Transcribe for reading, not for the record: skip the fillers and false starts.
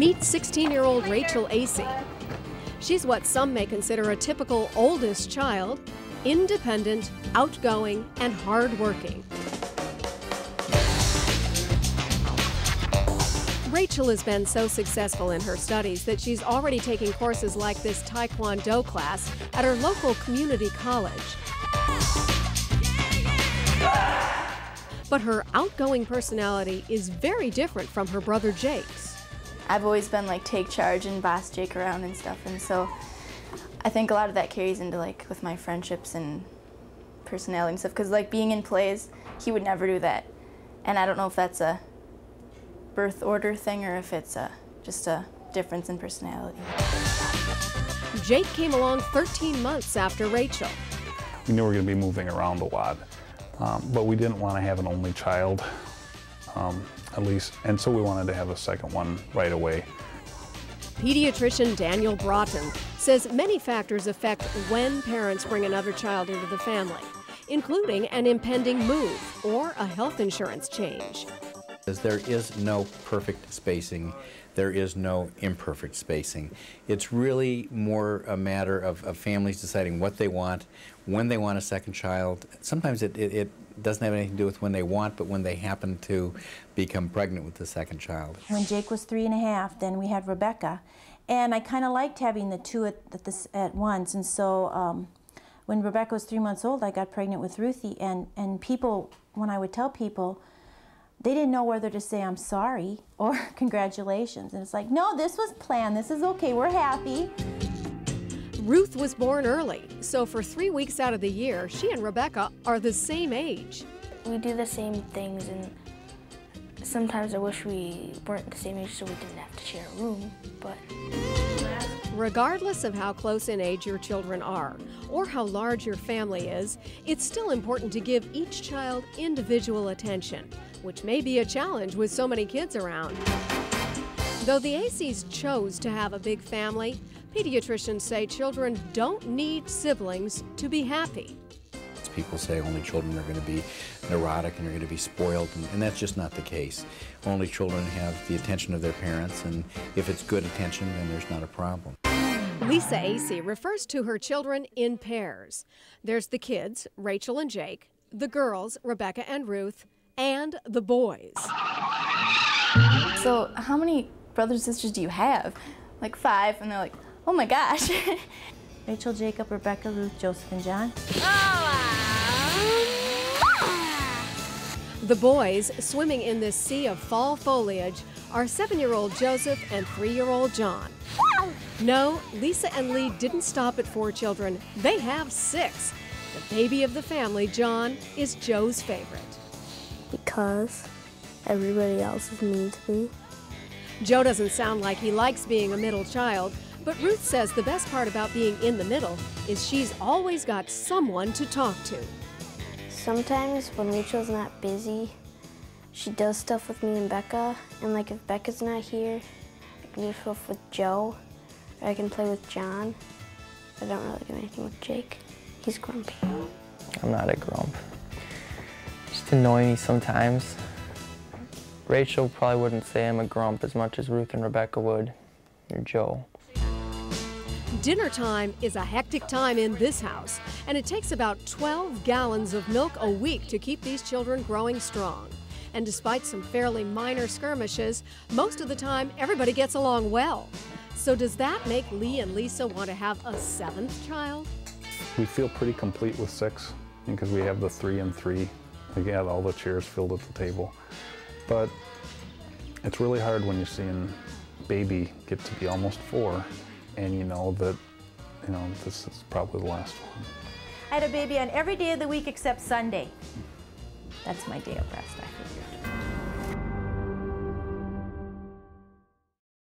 Meet 16-year-old Rachel Acey. She's what some may consider a typical oldest child, independent, outgoing, and hardworking. Rachel has been so successful in her studies that she's already taking courses like this Taekwondo class at her local community college. But her outgoing personality is very different from her brother Jake's. I've always been like take charge and boss Jake around and stuff, and so I think a lot of that carries into like with my friendships and personality and stuff, because like being in plays, he would never do that. And I don't know if that's a birth order thing or if it's just a difference in personality. Jake came along 13 months after Rachel. We knew we were going to be moving around a lot, but we didn't want to have an only child, at least, and so we wanted to have a second one right away. Pediatrician Daniel Broughton says many factors affect when parents bring another child into the family, including an impending move or a health insurance change. There is no perfect spacing. There is no imperfect spacing. It's really more a matter of families deciding what they want, when they want a second child. Sometimes it doesn't have anything to do with when they want, but when they happen to become pregnant with the second child. When Jake was 3.5, then we had Rebecca. And I kind of liked having the two at once. And so when Rebecca was 3 months old, I got pregnant with Ruthie. And people, when I would tell people, they didn't know whether to say I'm sorry or congratulations. And it's like, no, this was planned. This is okay. We're happy. Ruth was born early, so for 3 weeks out of the year, she and Rebecca are the same age. We do the same things, and sometimes I wish we weren't the same age so we didn't have to share a room, but... Regardless of how close in age your children are, or how large your family is, it's still important to give each child individual attention, which may be a challenge with so many kids around. Though the Aceys chose to have a big family, pediatricians say children don't need siblings to be happy. People say only children are going to be neurotic and are going to be spoiled, and that's just not the case. Only children have the attention of their parents, and if it's good attention, then there's not a problem. Lisa Acey refers to her children in pairs. There's the kids, Rachel and Jake, the girls, Rebecca and Ruth, and the boys. So how many brothers and sisters do you have? Like 5, and they're like, oh my gosh. Rachel, Jacob, Rebecca, Ruth, Joseph, and John. The boys swimming in this sea of fall foliage are 7-year-old Joseph and 3-year-old John. No, Lisa and Lee didn't stop at 4 children. They have 6. The baby of the family, John, is Joe's favorite. Because everybody else is mean to me. Joe doesn't sound like he likes being a middle child, but Ruth says the best part about being in the middle is she's always got someone to talk to. Sometimes when Rachel's not busy, she does stuff with me and Becca, and like if Becca's not here, I can do stuff with Joe, or I can play with John. I don't really do anything with Jake. He's grumpy. I'm not a grump. Just annoy me sometimes. Rachel probably wouldn't say I'm a grump as much as Ruth and Rebecca would, or Joe. Dinner time is a hectic time in this house, and it takes about 12 gallons of milk a week to keep these children growing strong. And despite some fairly minor skirmishes, most of the time everybody gets along well. So does that make Lee and Lisa want to have a 7th child? We feel pretty complete with 6 because we have the 3 and 3. We got all the chairs filled at the table. But it's really hard when you're seeing baby get to be almost 4 and you know that, this is probably the last one. I had a baby on every day of the week except Sunday. That's my day of rest, I figured.